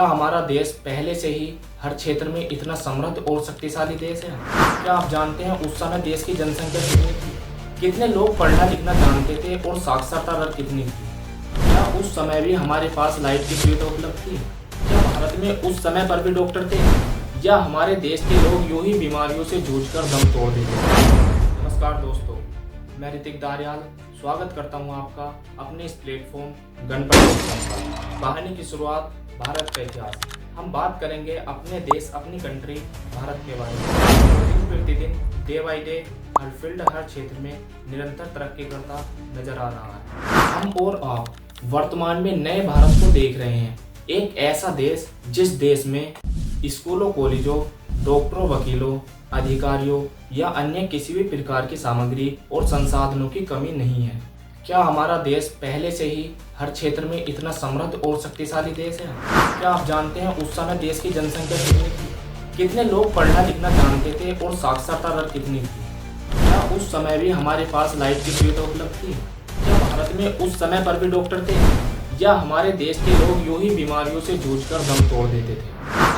क्या हमारा देश पहले से ही हर क्षेत्र में इतना समृद्ध और शक्तिशाली देश है? क्या आप जानते हैं उस समय देश की जनसंख्या कितनी थी? कितने लोग पढ़ना लिखना जानते थे और साक्षरता दर कितनी थी? क्या उस समय भी हमारे पास लाइट की सुविधा उपलब्ध थी? क्या भारत में उस समय पर भी डॉक्टर थे? या हमारे देश के लोग यूं ही बीमारियों से जूझकर दम तोड़ देते थे? नमस्कार दोस्तों, मैं ऋतिक दारियाल स्वागत करता हूं आपका अपने इस प्लेटफॉर्म गणपत। कहानी की शुरुआत भारत का इतिहास। हम बात करेंगे अपने देश, अपनी कंट्री भारत के बारे में। दिन प्रतिदिन, डे बाई डे हर फील्ड, हर क्षेत्र में निरंतर तरक्की करता नजर आ रहा है। हम और आप वर्तमान में नए भारत को देख रहे हैं, एक ऐसा देश जिस देश में स्कूलों, कॉलेजों, डॉक्टरों, वकीलों, अधिकारियों या अन्य किसी भी प्रकार की सामग्री और संसाधनों की कमी नहीं है। क्या हमारा देश पहले से ही हर क्षेत्र में इतना समृद्ध और शक्तिशाली देश है? क्या आप जानते हैं उस समय देश की जनसंख्या कितनी थी? कितने लोग पढ़ना लिखना जानते थे और साक्षरता दर कितनी थी? क्या उस समय भी हमारे पास लाइट की सुविधा उपलब्ध थी? क्या भारत में उस समय पर भी डॉक्टर थे? या हमारे देश के लोग यूं ही बीमारियों से जूझकर दम तोड़ देते थे?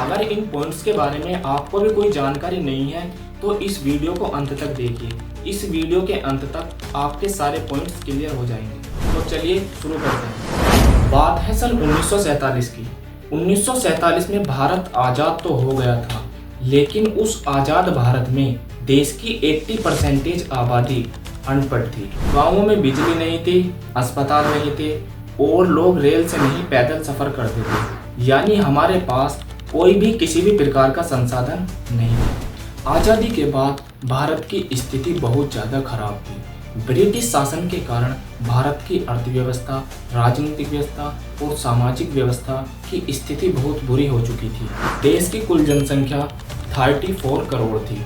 अगर इन पॉइंट्स के बारे में आपको भी कोई जानकारी नहीं है तो इस वीडियो को अंत तक देखिए। इस वीडियो के अंत तक आपके सारे पॉइंट्स क्लियर हो जाएंगे। तो चलिए शुरू करते हैं। बात है सन 1947 की। 1947 में भारत आज़ाद तो हो गया था, लेकिन उस आज़ाद भारत में देश की 80% आबादी अनपढ़ थी। गाँवों में बिजली नहीं थी, अस्पताल नहीं थे और लोग रेल से नहीं पैदल सफ़र करते थे। यानी हमारे पास कोई भी किसी भी प्रकार का संसाधन नहीं था। आज़ादी के बाद भारत की स्थिति बहुत ज़्यादा खराब थी। ब्रिटिश शासन के कारण भारत की अर्थव्यवस्था, राजनीतिक व्यवस्था और सामाजिक व्यवस्था की स्थिति बहुत बुरी हो चुकी थी। देश की कुल जनसंख्या 34 करोड़ थी।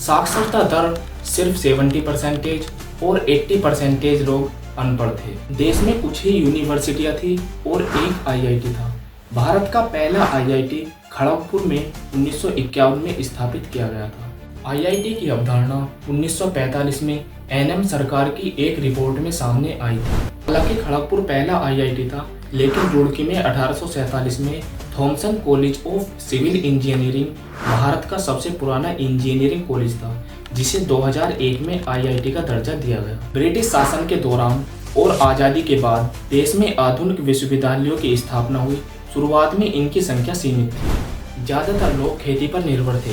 साक्षरता दर सिर्फ 70% और 80% लोग अनपढ़ थे। देश में कुछ ही यूनिवर्सिटियाँ थी और एक IIT था। भारत का पहला IIT खड़गपुर में 1951 में स्थापित किया गया था। IIT की अवधारणा 1945 में NM सरकार की एक रिपोर्ट में सामने आई थी। हालांकि खड़गपुर पहला IIT था, लेकिन रुड़की में 1847 में Thomson college of civil engineering Bharat का सबसे पुराना इंजीनियरिंग कॉलेज था, जिसे 2001 में IIT का दर्जा दिया गया। ब्रिटिश शासन के दौरान और आज़ादी के बाद देश में आधुनिक विश्वविद्यालयों की स्थापना हुई। शुरुआत में इनकी संख्या सीमित थी। ज़्यादातर लोग खेती पर निर्भर थे।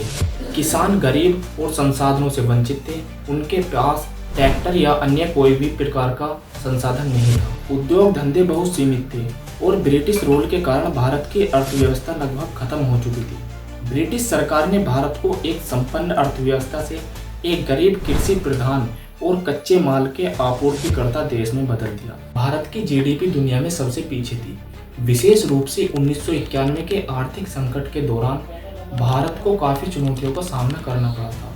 किसान गरीब और संसाधनों से वंचित थे। उनके पास ट्रैक्टर या अन्य कोई भी प्रकार का संसाधन नहीं था। उद्योग धंधे बहुत सीमित थे और ब्रिटिश रूल के कारण भारत की अर्थव्यवस्था लगभग खत्म हो चुकी थी। ब्रिटिश सरकार ने भारत को एक संपन्न अर्थव्यवस्था से एक गरीब कृषि प्रधान और कच्चे माल के आपूर्तिकर्ता देश में बदल दिया। भारत की GDP दुनिया में सबसे पीछे थी। विशेष रूप से 1991 के आर्थिक संकट के दौरान भारत को काफ़ी चुनौतियों का सामना करना पड़ा था।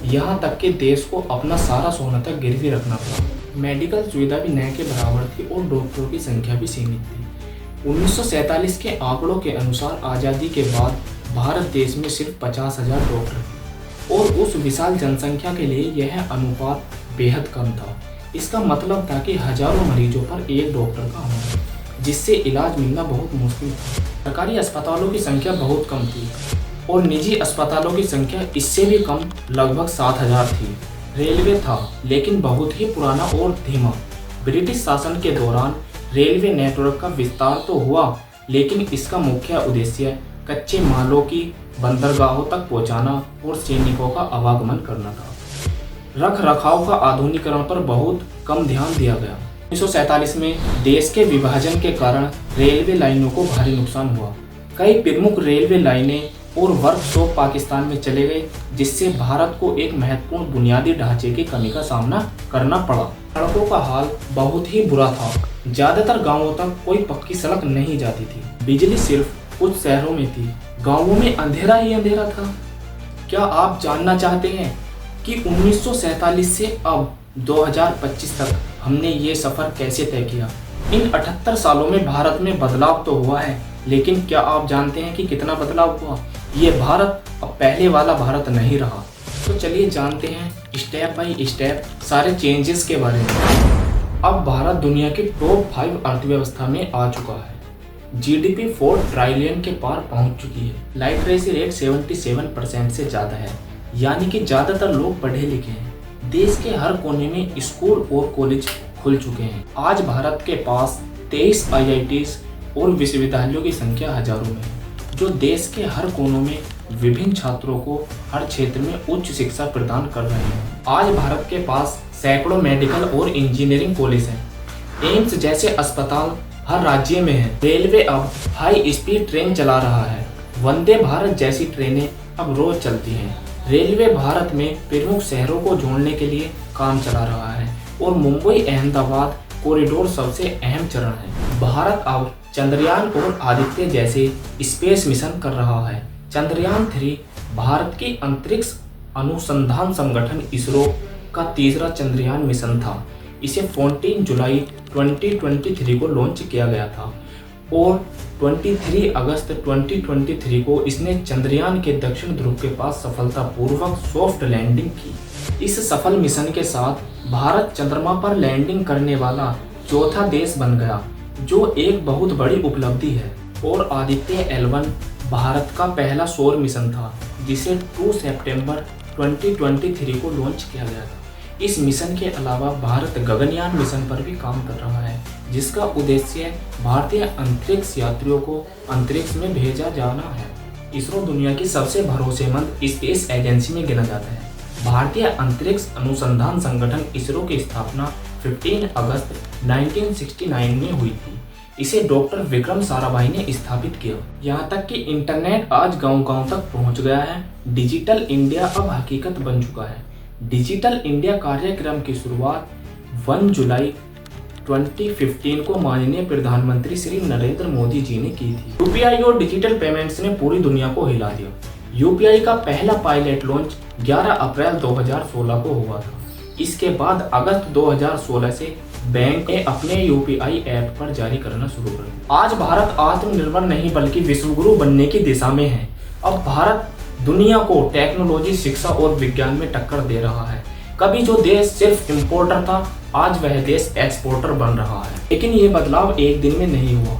यहाँ तक कि देश को अपना सारा सोना तक गिरवी रखना पड़ा। मेडिकल सुविधा भी न के बराबर थी और डॉक्टरों की संख्या भी सीमित थी। 1947 के आंकड़ों के अनुसार आज़ादी के बाद भारत देश में सिर्फ 50,000 डॉक्टर थे और उस विशाल जनसंख्या के लिए यह अनुपात बेहद कम था। इसका मतलब था कि हजारों मरीजों पर एक डॉक्टर का होना, जिससे इलाज मिलना बहुत मुश्किल था। सरकारी अस्पतालों की संख्या बहुत कम थी और निजी अस्पतालों की संख्या इससे भी कम, लगभग 7,000 थी। रेलवे था, लेकिन बहुत ही पुराना और धीमा। ब्रिटिश शासन के दौरान रेलवे नेटवर्क का विस्तार तो हुआ, लेकिन इसका मुख्य उद्देश्य कच्चे मालों की बंदरगाहों तक पहुंचाना और सैनिकों का आवागमन करना था। रख रखाव का आधुनिकीकरण पर बहुत कम ध्यान दिया गया। 1947 में देश के विभाजन के कारण रेलवे लाइनों को भारी नुकसान हुआ। कई प्रमुख रेलवे लाइनें और वर्कशॉप पाकिस्तान में चले गए, जिससे भारत को एक महत्वपूर्ण बुनियादी ढांचे की कमी का सामना करना पड़ा। सड़कों का हाल बहुत ही बुरा था। ज़्यादातर गांवों तक कोई पक्की सड़क नहीं जाती थी। बिजली सिर्फ कुछ शहरों में थी। गाँवों में अंधेरा ही अंधेरा था। क्या आप जानना चाहते हैं कि 1947 से अब 2025 तक हमने ये सफ़र कैसे तय किया? इन 78 सालों में भारत में बदलाव तो हुआ है, लेकिन क्या आप जानते हैं कि कितना बदलाव हुआ? ये भारत अब पहले वाला भारत नहीं रहा। तो चलिए जानते हैं स्टेप बाय स्टेप सारे चेंजेस के बारे में। अब भारत दुनिया की टॉप 5 अर्थव्यवस्था में आ चुका है। जीडीपी 4 ट्रिलियन के पार पहुंच चुकी है। लिटरेसी रेट 77% से ज़्यादा है, यानी कि ज़्यादातर लोग पढ़े लिखे हैं। देश के हर कोने में स्कूल और कॉलेज खुल चुके हैं। आज भारत के पास 23 IITs और विश्वविद्यालयों की संख्या हजारों में है, जो देश के हर कोनों में विभिन्न छात्रों को हर क्षेत्र में उच्च शिक्षा प्रदान कर रहे हैं। आज भारत के पास सैकड़ों मेडिकल और इंजीनियरिंग कॉलेज हैं। एम्स जैसे अस्पताल हर राज्य में है। रेलवे अब हाई स्पीड ट्रेन चला रहा है। वंदे भारत जैसी ट्रेनें अब रोज चलती हैं। रेलवे भारत में प्रमुख शहरों को जोड़ने के लिए काम चला रहा है और मुंबई अहमदाबाद कॉरिडोर सबसे अहम चरण है। भारत अब चंद्रयान और आदित्य जैसे स्पेस मिशन कर रहा है। चंद्रयान 3 भारत की अंतरिक्ष अनुसंधान संगठन इसरो का तीसरा चंद्रयान मिशन था। इसे 14 जुलाई 2023 को लॉन्च किया गया था और 23 अगस्त 2023 को इसने चंद्रयान के दक्षिण ध्रुव के पास सफलतापूर्वक सॉफ्ट लैंडिंग की। इस सफल मिशन के साथ भारत चंद्रमा पर लैंडिंग करने वाला चौथा देश बन गया, जो एक बहुत बड़ी उपलब्धि है। और आदित्य L1 भारत का पहला सौर मिशन था, जिसे 2 सितंबर 2023 को लॉन्च किया गया था। इस मिशन के अलावा भारत गगनयान मिशन पर भी काम कर रहा है, जिसका उद्देश्य भारतीय अंतरिक्ष यात्रियों को अंतरिक्ष में भेजा जाना है। इसरो दुनिया की सबसे भरोसेमंद स्पेस एजेंसी में गिना जाता है। भारतीय अंतरिक्ष अनुसंधान संगठन इसरो की स्थापना 15 अगस्त 1969 में हुई थी। इसे डॉक्टर विक्रम साराभाई ने स्थापित किया। यहाँ तक कि इंटरनेट आज गांव-गांव तक पहुँच गया है। डिजिटल इंडिया अब हकीकत बन चुका है। डिजिटल इंडिया कार्यक्रम की शुरुआत 1 जुलाई 2015 को माननीय प्रधानमंत्री श्री नरेंद्र मोदी जी ने की थी। यूपीआई और डिजिटल पेमेंट्स ने पूरी दुनिया को हिला दिया। यूपीआई का पहला पायलट लॉन्च 11 अप्रैल 2016 को हुआ था। इसके बाद अगस्त 2016 से बैंक ने अपने यूपीआई ऐप पर जारी करना शुरू कर दिया। आज भारत आत्मनिर्भर नहीं बल्कि विश्वगुरु बनने की दिशा में है। अब भारत दुनिया को टेक्नोलॉजी, शिक्षा और विज्ञान में टक्कर दे रहा है। कभी जो देश सिर्फ इम्पोर्टर था, आज वह देश एक्सपोर्टर बन रहा है। लेकिन ये बदलाव एक दिन में नहीं हुआ।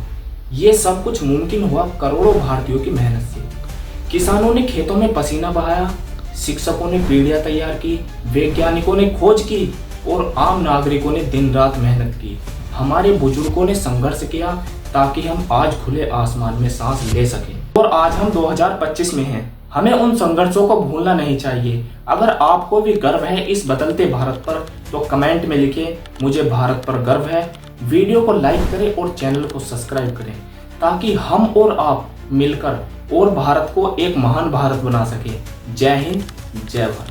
ये सब कुछ मुमकिन हुआ करोड़ों भारतीयों की मेहनत से। किसानों ने खेतों में पसीना बहाया, शिक्षकों ने पीढ़ियां तैयार की, वैज्ञानिकों ने खोज की और आम नागरिकों ने दिन रात मेहनत की। हमारे बुजुर्गों ने संघर्ष किया ताकि हम आज खुले आसमान में सांस ले सकें। और आज हम 2025 में हैं। हमें उन संघर्षों को भूलना नहीं चाहिए। अगर आपको भी गर्व है इस बदलते भारत पर, तो कमेंट में लिखें, मुझे भारत पर गर्व है। वीडियो को लाइक करें और चैनल को सब्सक्राइब करें, ताकि हम और आप मिलकर और भारत को एक महान भारत बना सकें। जय हिंद, जय भारत।